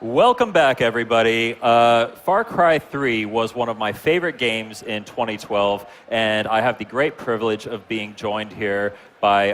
Welcome back, everybody. Far Cry 3 was one of my favorite games in 2012, and I have the great privilege of being joined here by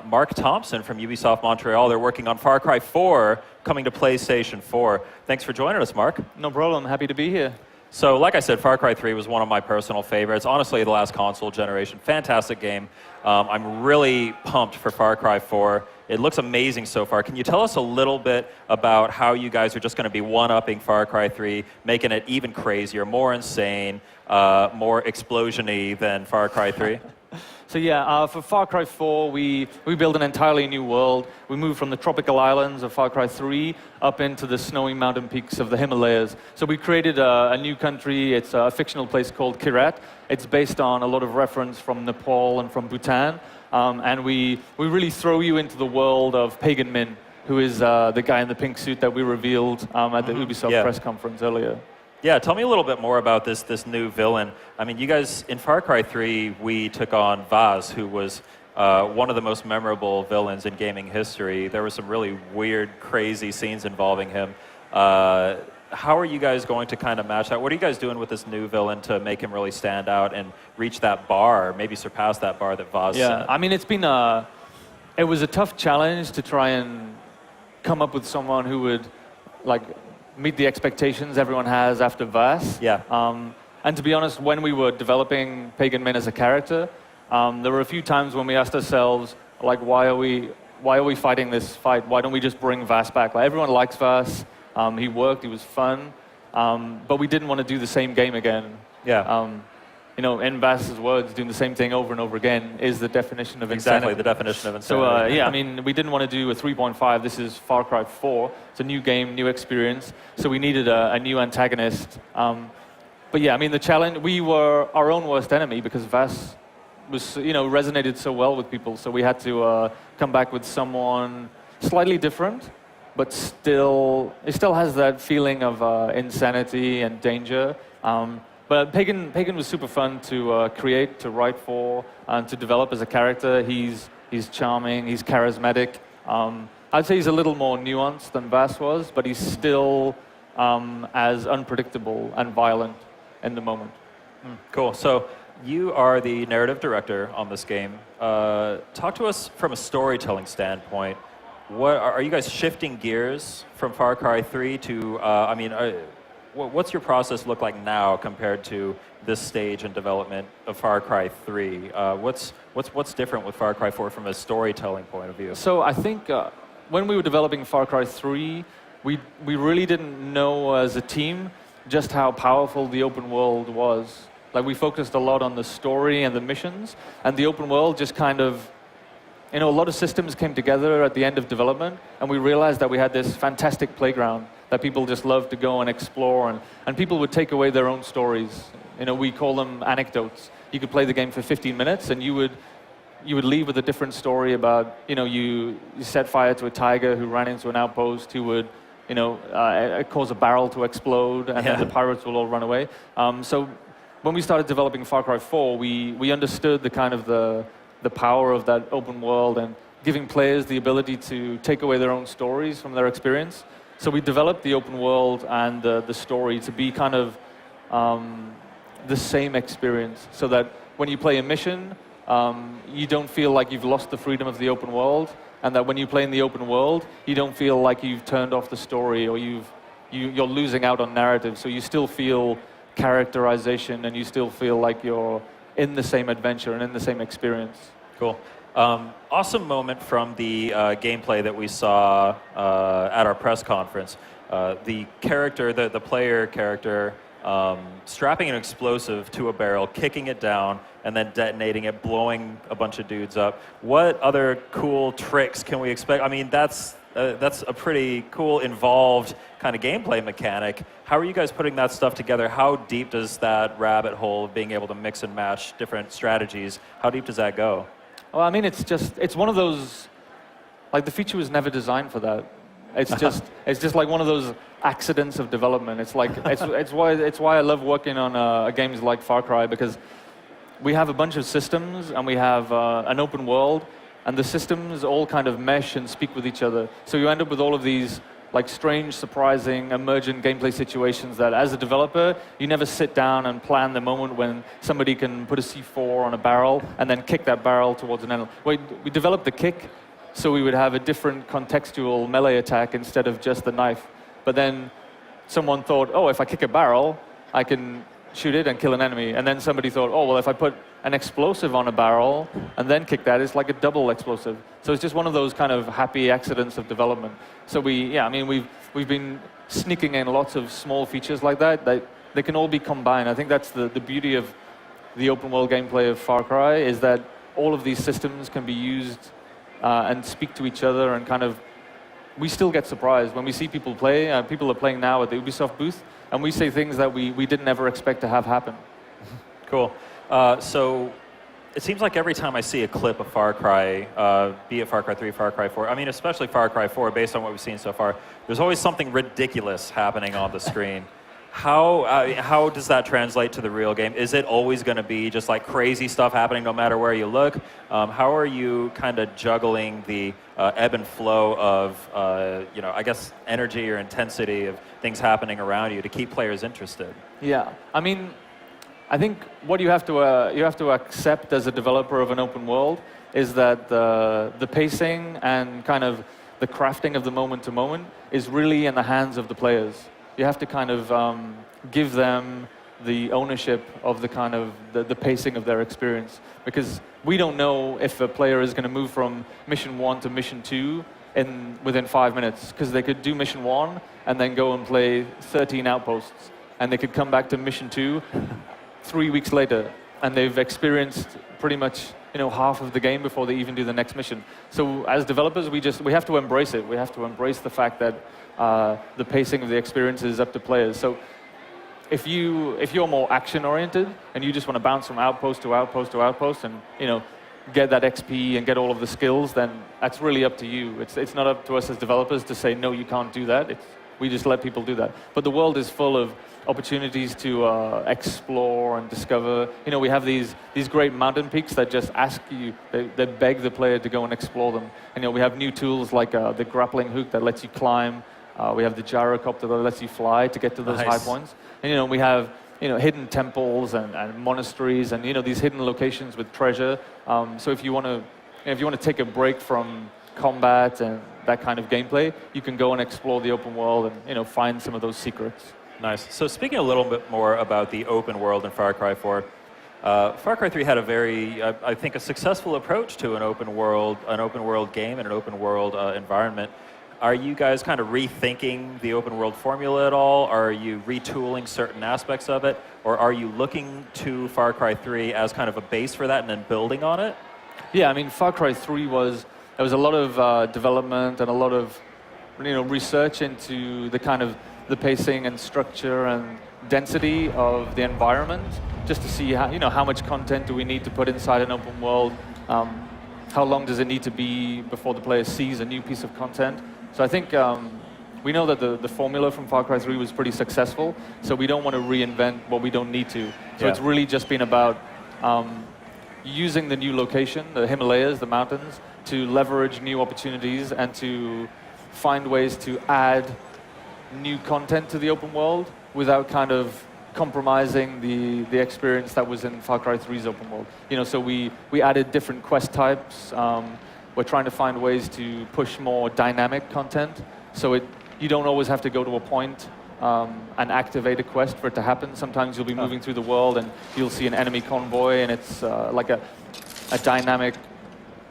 Mark Thompson from Ubisoft Montreal. They're working on Far Cry 4, coming to PlayStation 4. Thanks for joining us, Mark. No problem. Happy to be here. So, like I said, Far Cry 3 was one of my personal favorites. Honestly, the last console generation, fantastic game. I'm really pumped for Far Cry 4. It looks amazing so far. Can you tell us a little bit about how you guys are just going to be one-upping Far Cry 3, making it even crazier, more insane, more explosion-y than Far Cry 3? So yeah, for Far Cry 4, we built an entirely new world. We moved from the tropical islands of Far Cry 3 up into the snowy mountain peaks of the Himalayas. So we created a new country. It's a fictional place called Kirat. It's based on a lot of reference from Nepal and from Bhutan. And we really throw you into the world of Pagan Min, who is the guy in the pink suit that we revealed at the Ubisoft press conference earlier. Yeah, tell me a little bit more about this new villain. I mean, you guys, in Far Cry 3, we took on Vaz, who was one of the most memorable villains in gaming history. There were some really weird, crazy scenes involving him. How are you guys going to kind of match that? What are you guys doing with this new villain to make him really stand out and reach that bar, maybe surpass that bar that Vaz set? I mean, it was a tough challenge to try and come up with someone who would, like, meet the expectations everyone has after Vaz. Yeah. And to be honest, when we were developing Pagan Min as a character, there were a few times when we asked ourselves, like, why are we fighting this fight? Why don't we just bring Vaz back? Like, everyone likes Vaz. He worked. He was fun. But we didn't want to do the same game again. Yeah. You know, in Vaz's words, doing the same thing over and over again is the definition of insanity. Exactly, the definition of insanity. So, yeah, I mean, we didn't want to do a 3.5. This is Far Cry 4. It's a new game, new experience. So we needed a new antagonist. But yeah, I mean, the challenge, we were our own worst enemy because Vaz was, resonated so well with people. So we had to come back with someone slightly different, but it still has that feeling of insanity and danger. But Pagan was super fun to create, to write for, and to develop as a character. He's charming, he's charismatic. I'd say he's a little more nuanced than Vaz was, but he's still as unpredictable and violent in the moment. Cool. So you are the narrative director on this game. Talk to us from a storytelling standpoint. What are you guys shifting gears from Far Cry 3 to? What's your process look like now compared to this stage in development of Far Cry 3? What's different with Far Cry 4 from a storytelling point of view? So I think when we were developing Far Cry 3, we really didn't know as a team just how powerful the open world was. Like, we focused a lot on the story and the missions, and the open world just kind of, a lot of systems came together at the end of development, and we realized that we had this fantastic playground that people just loved to go and explore, and people would take away their own stories. We call them anecdotes. You could play the game for 15 minutes, and you would leave with a different story about, you set fire to a tiger who ran into an outpost, who would, cause a barrel to explode, and then the pirates will all run away. So when we started developing Far Cry 4, we understood the kind of the power of that open world and giving players the ability to take away their own stories from their experience. So we developed the open world and the story to be kind of the same experience, so that when you play a mission, you don't feel like you've lost the freedom of the open world, and that when you play in the open world, you don't feel like you've turned off the story or you're losing out on narrative. So you still feel characterization, and you still feel like you're in the same adventure and in the same experience. Cool. Awesome moment from the gameplay that we saw at our press conference. The character, the player character, strapping an explosive to a barrel, kicking it down, and then detonating it, blowing a bunch of dudes up. What other cool tricks can we expect? I mean, that's a pretty cool, involved kind of gameplay mechanic. How are you guys putting that stuff together? How deep does that rabbit hole of being able to mix and match different strategies, how deep does that go? Well, I mean, it's one of those, like, the feature was never designed for that. It's just like one of those accidents of development. It's like, it's why I love working on games like Far Cry, because we have a bunch of systems and we have an open world, and the systems all kind of mesh and speak with each other. So you end up with all of these like strange, surprising, emergent gameplay situations that, as a developer, you never sit down and plan the moment when somebody can put a C4 on a barrel and then kick that barrel towards an enemy. We developed the kick so we would have a different contextual melee attack instead of just the knife. But then someone thought, oh, if I kick a barrel, I can shoot it and kill an enemy. And then somebody thought, oh, well, if I put an explosive on a barrel and then kick that, it's like a double explosive. So it's just one of those kind of happy accidents of development. So we've been sneaking in lots of small features like that. They can all be combined. I think that's the beauty of the open world gameplay of Far Cry, is that all of these systems can be used and speak to each other, and kind of, we still get surprised when we see people play. People are playing now at the Ubisoft booth, and we say things that we didn't ever expect to have happen. Cool. So it seems like every time I see a clip of Far Cry, be it Far Cry 3, Far Cry 4, I mean, especially Far Cry 4, based on what we've seen so far, there's always something ridiculous happening on the screen. How does that translate to the real game? Is it always going to be just like crazy stuff happening no matter where you look? How are you kind of juggling the ebb and flow of, I guess, energy or intensity of things happening around you to keep players interested? Yeah, I mean, I think what you have to accept as a developer of an open world is that the pacing and kind of the crafting of the moment to moment is really in the hands of the players. You have to kind of give them the ownership of the kind of the pacing of their experience, because we don't know if a player is going to move from mission 1 to mission 2 within 5 minutes, because they could do mission 1 and then go and play 13 outposts, and they could come back to mission 2 3 weeks later, and they've experienced pretty much half of the game before they even do the next mission. So as developers, we have to embrace it. We have to embrace the fact that the pacing of the experience is up to players. So if you're more action oriented and you just want to bounce from outpost to outpost to outpost and get that XP and get all of the skills, then that's really up to you. It's not up to us as developers to say no, you can't do that. We just let people do that. But the world is full of opportunities to explore and discover. We have these great mountain peaks that just ask you, they beg the player to go and explore them. And we have new tools like the grappling hook that lets you climb. We have the gyrocopter that lets you fly to get to those high points. And we have hidden temples and monasteries and these hidden locations with treasure. So if you want to take a break from combat and that kind of gameplay, you can go and explore the open world and find some of those secrets. Nice. So speaking a little bit more about the open world in Far Cry 4, Far Cry 3 had a very, I think, a successful approach to an open world game and an open world environment. Are you guys kind of rethinking the open world formula at all? Are you retooling certain aspects of it? Or are you looking to Far Cry 3 as kind of a base for that and then building on it? Yeah, I mean, Far Cry 3 there was a lot of development and a lot of research into the kind of the pacing and structure and density of the environment, just to see how much content do we need to put inside an open world, how long does it need to be before the player sees a new piece of content. So I think we know that the formula from Far Cry 3 was pretty successful, so we don't want to reinvent what we don't need to. So It's really just been about using the new location, the Himalayas, the mountains, to leverage new opportunities and to find ways to add new content to the open world without kind of compromising the experience that was in Far Cry 3's open world. So we added different quest types. We're trying to find ways to push more dynamic content, so you don't always have to go to a point and activate a quest for it to happen. Sometimes you'll be moving through the world and you'll see an enemy convoy, and it's like a dynamic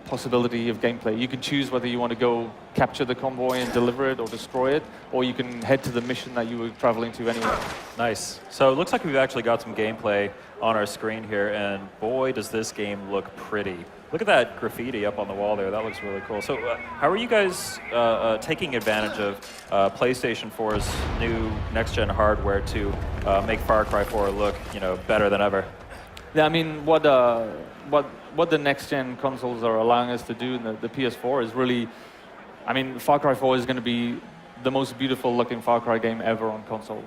possibility of gameplay. You can choose whether you want to go capture the convoy and deliver it or destroy it, or you can head to the mission that you were traveling to anyway. Nice. So it looks like we've actually got some gameplay on our screen here, and boy, does this game look pretty. Look at that graffiti up on the wall there. That looks really cool. So how are you guys taking advantage of PlayStation 4's new next-gen hardware to make Far Cry 4 look, better than ever? Yeah, I mean, what the next-gen consoles are allowing us to do in the PS4 is really, I mean, Far Cry 4 is going to be the most beautiful-looking Far Cry game ever on console.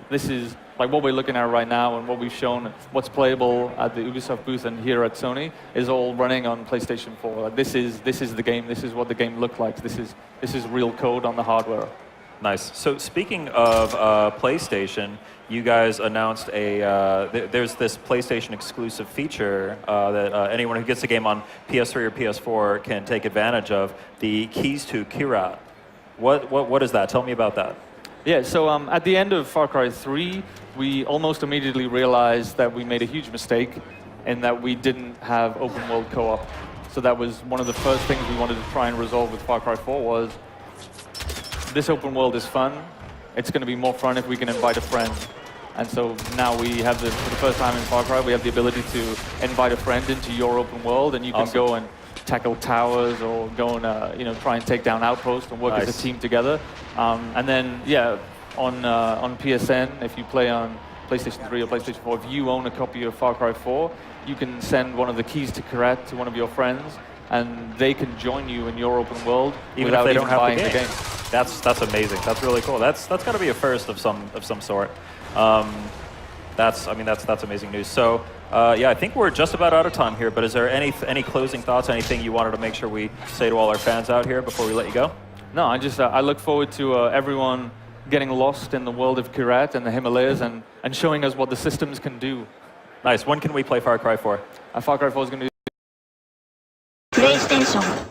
This is like what we're looking at right now, and what we've shown, what's playable at the Ubisoft booth and here at Sony is all running on PlayStation 4. Like, this is the game. This is what the game looked like. This is real code on the hardware. Nice. So speaking of PlayStation, you guys announced there's this PlayStation exclusive feature that anyone who gets the game on PS3 or PS4 can take advantage of, the Keys to Kyrat. What is that? Tell me about that. Yeah, so at the end of Far Cry 3, we almost immediately realized that we made a huge mistake in that we didn't have open world co-op. So that was one of the first things we wanted to try and resolve with Far Cry 4 was, this open world is fun. It's going to be more fun if we can invite a friend. And so now we have, for the first time in Far Cry, we have the ability to invite a friend into your open world, and you can go and tackle towers or go and try and take down outposts and work as a team together. And then, yeah, on PSN, if you play on PlayStation 3 or PlayStation 4, if you own a copy of Far Cry 4, you can send one of the Keys to Kyrat to one of your friends, and they can join you in your open world even if they don't have buying the game. That's amazing. That's really cool. That's got to be a first of some sort. That's amazing news. So yeah, I think we're just about out of time here. But is there any closing thoughts? Anything you wanted to make sure we say to all our fans out here before we let you go? No, I look forward to everyone getting lost in the world of Kyrat and the Himalayas and showing us what the systems can do. Nice. When can we play Far Cry 4? Far Cry 4 is going to be PlayStation